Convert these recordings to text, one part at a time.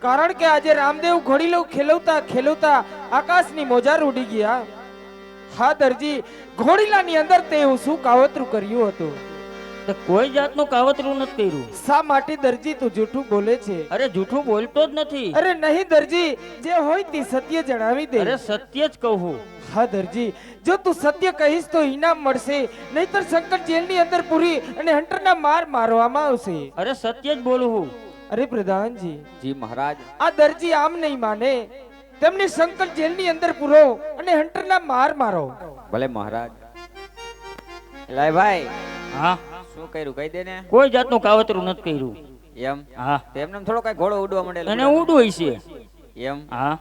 કારણ કે આજે રામદેવ ઘોડીલો ખેલવતા ખેલવતા આકાશની મોજાર ઉડી ગયા. હા દરજી, ઘોડીલાની અંદર તે શું કાવતરું કર્યું હતું? તો કોઈ જાતનું કાવતરું નથી કર્યું. શા માટે દરજી તું જૂઠું બોલે છે? અરે જૂઠું બોલતો જ નથી. અરે નહીં દરજી, જે હોય તે સત્ય જણાવી દે. અરે સત્ય જ કહું. હા દરજી, જો તું સત્ય કહીશ તો ઇનામ મળશે, નહીતર શંકર જેલની અંદર પૂરી અને હંટરના માર મારવામાં આવશે. અરે સત્ય જ બોલું હું. અરે પ્રધાનજી. જી મહારાજ. આ દરજી આમ નહીં માને, તેમને શંકર જેલની અંદર પૂરો અને હંટરના માર મારો. ભલે મહારાજ. લાય ભાઈ. હા શું કર્યું કહી દે ને. કોઈ જાતનું કાવતરું નથી કર્યું. એમ? હા. તેમને થોડો કઈ ઘોડો ઉડવા માંડેલો. એને ઉડવું છે. એમ? હા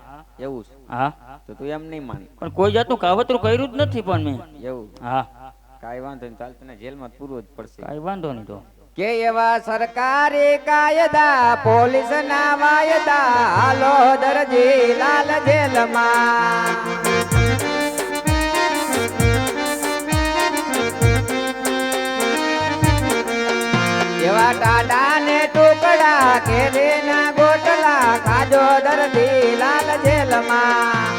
એવું છે. હા તો તું એમ નહીં માન. પણ કોઈ જાતનું કાવતરું કર્યું જ નથી પણ મેં. એવું? હા કાઈ વાંધો નહીં, ચાલ તને જેલમાં પૂરવું જ પડશે. કાઈ વાંધો નહીં. તો કે એવા સરકારી કાયદા, પોલીસ ના વાયદા, હાલો દરજી લાલ જેલમાં. એવા ટાટા ને ટુકડા, કેરી ના ગોટલા, ખાજો દરજી લાલ જેલમાં.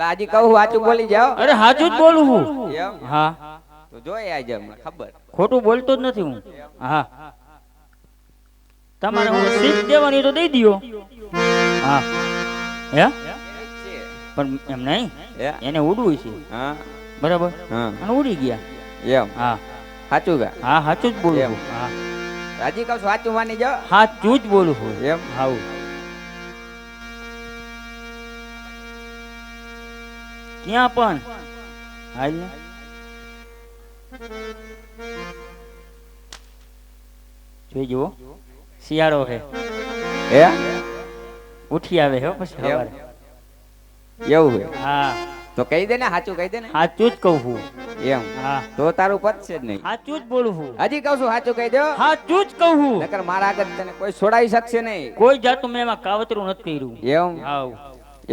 લાજી કહું વાચું બોલી જાઓ. અરે હાચું જ બોલું હું. એમ? હા તો જોઈ આજે મને ખબર. ખોટું બોલતો જ નથી હું. હા તમારે હું સીટ દેવાની તો દઈ દ્યો. હા હે પણ એમ નહીં, એને ઉડવું છે. હા બરાબર. હા અને ઉડી ગયા. એમ? હા સાચું ગા? હા સાચું જ બોલું એમ. છું. હા રાજી કહું સાચું માની જાઓ. સાચું જ બોલું છું. એમ? હાઉ ક્યાં પણ હાલ ને જોઈ જુઓ, શિયાળો હે. હે? ઉઠી આવે હો પછી સવારે. એવું હે? હા તો કહી દે ને, સાચું કહી દે ને. સાચું જ કહું છું. એમ? હા તો તારું પતશે જ નહીં. સાચું જ બોલું છું. હજી કહું છું સાચું કહી દો. સાચું જ કહું છું. નકર મારા આગળ તને કોઈ છોડાવી શકશે નહીં. કોઈ જાતનું મેં એમાં કાવતરું નથી કર્યું. એમ? હાઉ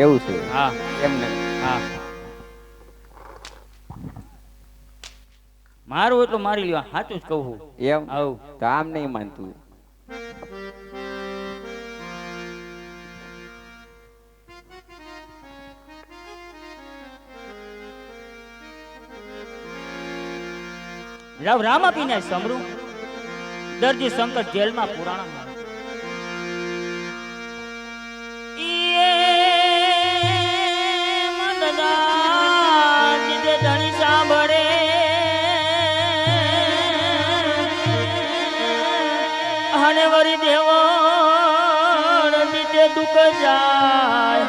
એવું છે? હા એમ ને? હા મારું એટલું મારી લ્યો. સાચું જ કહું છું. એમ? હાઉ તો આમ નહીં માનતું. રામાપીને સમરું દરજી શંકર જેલમાં પુરાણા ધણી સાંભળે અને વરી દેવો નીચે દુઃખ જાય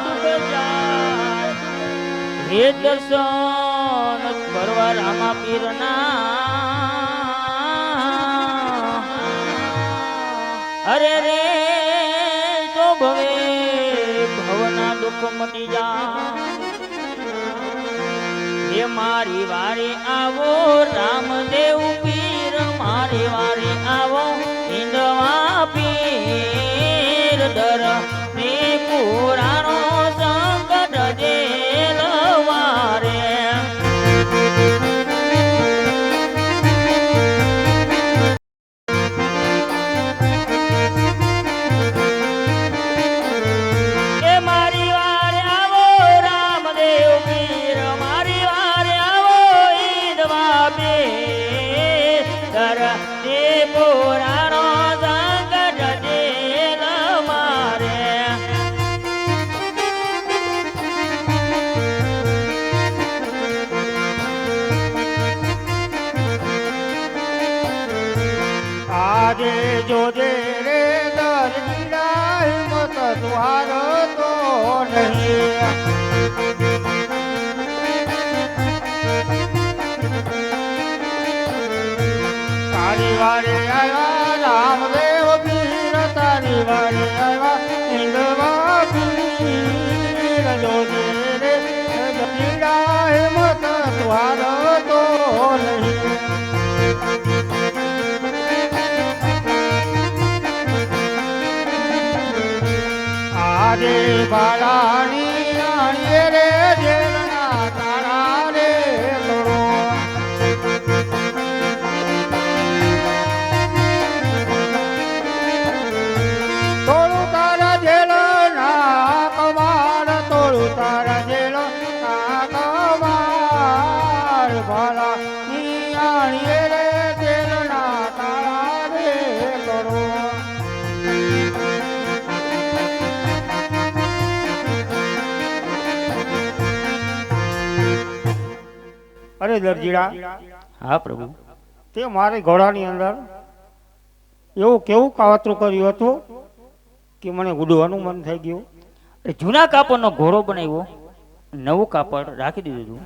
હે દર્શન કરવા રામા પીરના. અરે રે તો ભવે ભવના દુઃખ મટી જા. હે મારી વારે આવો રામદેવ પીર, મારી વારે આવો હિંદવા પીર. દર ને પુરાણો સંકટ જેલ વારે. આજે જોજે રે દરજીના હિંમત દ્વારો તો નહીં. તારી વારે આવ્યા રામદેવ પીર, તારી વારે આવ્યા હિંદવા પીર. જોજે રે દરજીના હિંમત દ્વારો તો નહીં. આજે બાળાની રાણીએ રે જેલના તાળા રે તોડો. અરે દરજીડા, હા પ્રભુ. તે મારી ઘોડાની અંદર એવું કેવું કાવતરું કર્યું હતું કે મને ઉડવાનું મન થઈ ગયું. એ જૂના કાપડનો ઘોડો બનાવ્યો, નવું કાપડ રાખી દીધું હતું.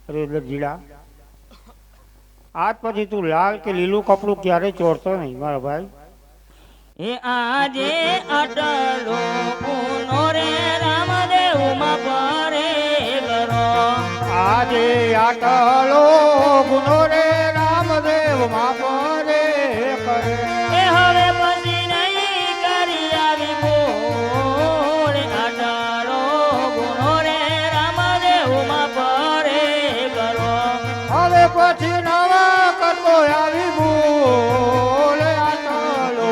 અરે દરજીડા, આજ પછી તું લાલ કે લીલું કપડું ક્યારેય ચોરતો નહીં મારા ભાઈ. એ આજે અટલો પૂનો રે રામદેવ માં પરે કરો. આજે આટલો ગુનો રે રામદેવ માપરે કરે. એ હવે પછી નહીં કરી આવી બોલ. અટલો પૂનો રે રામદેવ માં પરે કરો. હવે પછી નવા કરતો આવી બોલ. આટલો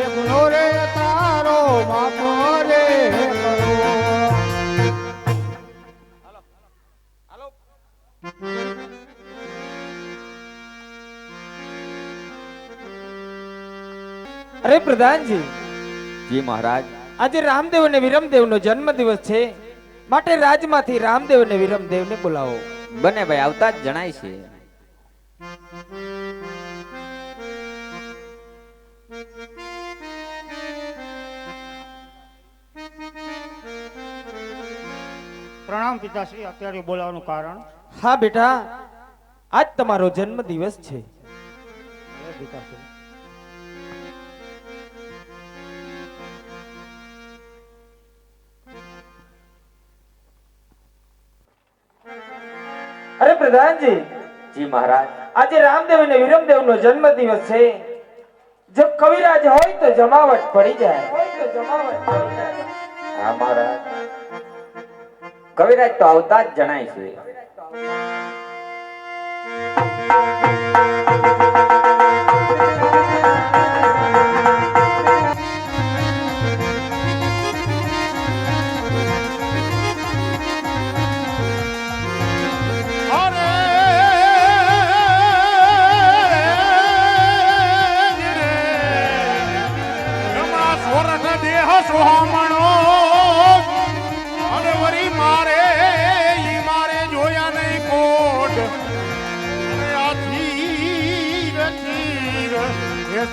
એ ગુનો રે તારો માપરે કરો. અરે પ્રધાનજી, જી મહારાજ. આજે રામદેવ અને વિરમદેવ નો જન્મ દિવસ છે, માટે રાજમાંથી રામદેવ અને વિરમદેવ ને બોલાવો. બને ભાઈ, આવતા જ જણાય છે. પ્રણામ પિતાશ્રી. અત્યારે બોલાવવાનું કારણ? હા બેટા, આજ તમારો જન્મ દિવસ છે. અરે પિતાશ્રી, અરે પ્રધાનજી, જી મહારાજ. આજે રામદેવ અને વિરમદેવ નો જન્મ દિવસ છે. જો કવિરાજ હોય તો જમાવટ પડી જાય. હા મહારાજ. કવિરાજ તો આવતા જ જણાય છે.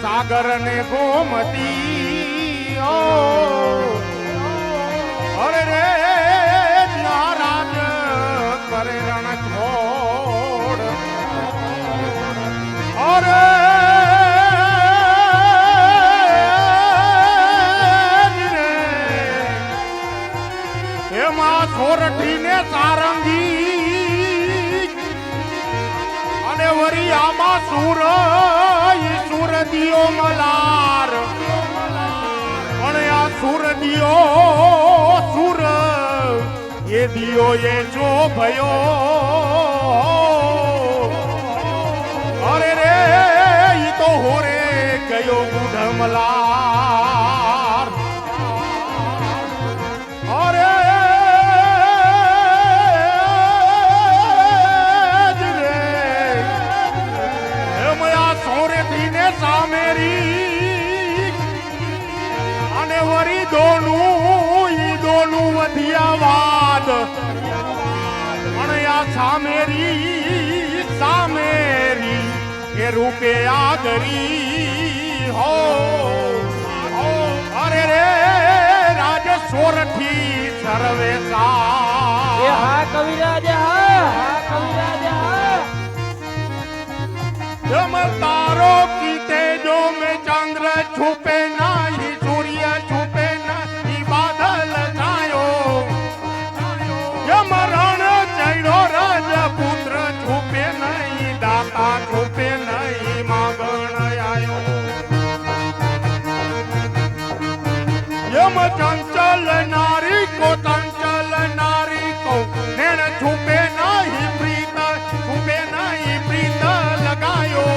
સાગર ને ગોમતી અરે રે નારાજ કરે રણ છોડ. અરે એમાં સોરઠી ને સારંગી અને વરી આમાં સુર દિયો મલાર. પણ આ સુર દિયો સુર એ દિયો એ જો ભયો. અરે રે ઈ તો હોરે ગયો ગુઢ મલાર. અરે સામેરી અને વરી દોનું વધ્યાવાદ. પણ આ સામેરી એ રૂપે આગરી હો. અરે રે રાજ સોરઠી સર્વે હા કવિરાજ, હા કવિરાજ, હા. जम तारों की तेजों में चंद्र छुपे नहीं, सूर्य छुपे नहीं, बादल छायो. यम रण चढ़ो राजपुत्र छुपे नहीं, दाता छुपे नहीं, मागण आयो. यम चंचल नारी को नैन छुपे नहीं, प्रीत छुपे नहीं, प्रीत लगायो.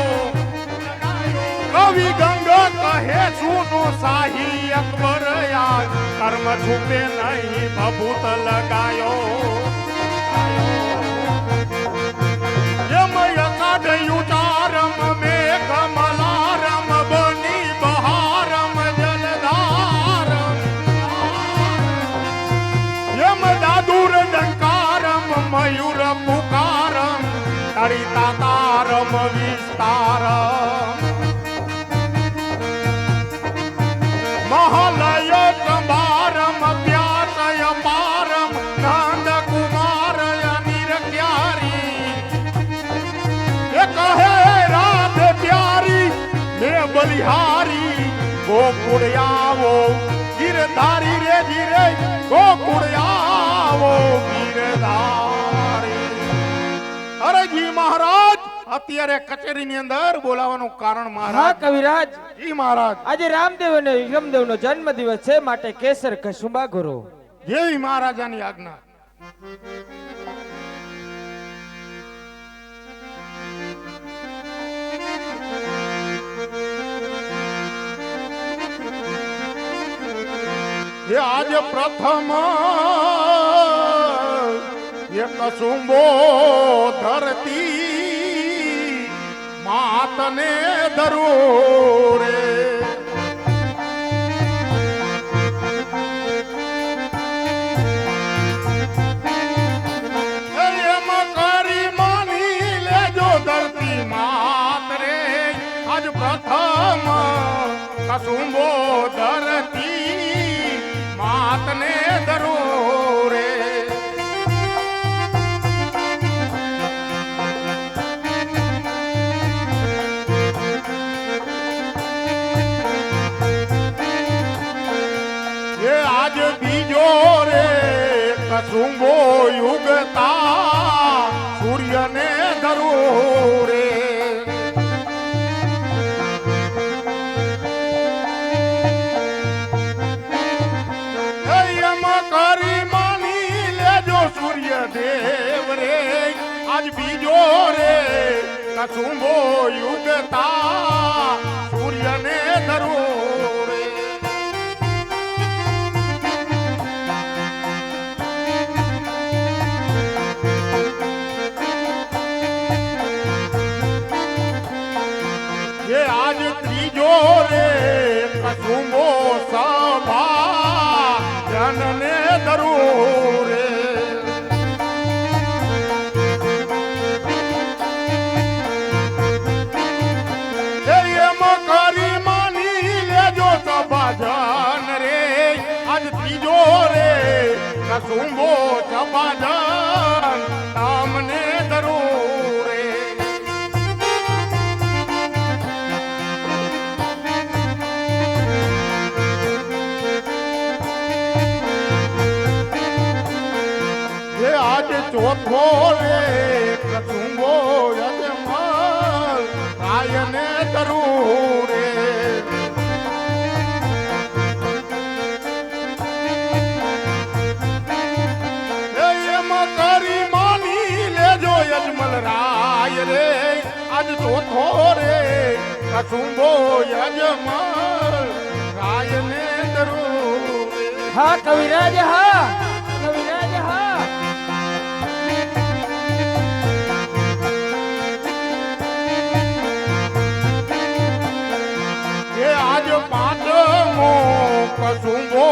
कवि गंगा कहे सुनो शाही अकबर यार, कर्म छुपे नहीं, भभूत लगायो. यम यकाद युचारम में कमलारम बनी बहारम जलधारम. यम दादुर डंकारम मयूर पुकारम પાડિતા તારમ વિસ્તાર મહાલય કંબારમ વ્યાસય પારમ નંદ કુમારય નિરખ્યારી એ કહે રાધે પ્યારી મેં બલિહારી ગોકુળ આવો ગિરધારી રે ધીરે ગોકુળ આવો ગિરધારી અરે જી મહારાજ અત્યારે કચેરીની અંદર બોલાવાનું કારણ હા મહારાજ કવિરાજ, જી મહારાજ આજે રામદેવ અને વિક્રમદેવનો જન્મદિવસ છે, માટે કેસર કસુંબા ગુરુ. જેવી મહારાજાની આજ્ઞા. એ આજ પ્રથમ એ કસુંબો ધરતી માતને ધરો રે એમ કરી માની લેજો ધરતી માત રે આજ પ્રથમ કસુંબો ધરતી માતને ધરો રે એ આજ બીજો રે કસુંબો યુગતા સૂર્યને ધરો રે એમ કરી માની લેજો સૂર્ય દેવ રે આજ બીજો રે કસુંબો યુગતા સૂર્યને ધરો રે એ આજ ત્રીજો રે કસુંબો સભા જનને ધરો રે એમ કરી માની લેજો સભા જન રે આજ ત્રીજો રે કસુંબો સભા જન તમને ધરો રે એ આજ ચોથો રે કસુંબો યજમાન રાયને ધરું રે એમ કરી માની લેજો યજમલ રાય રે આજ ચોથો રે કસુંબો યજમાન રાયને ધરું રે હા કવિરાજ, હા કવિરાજ, હા. એ આજ પાંચમો કસુંબો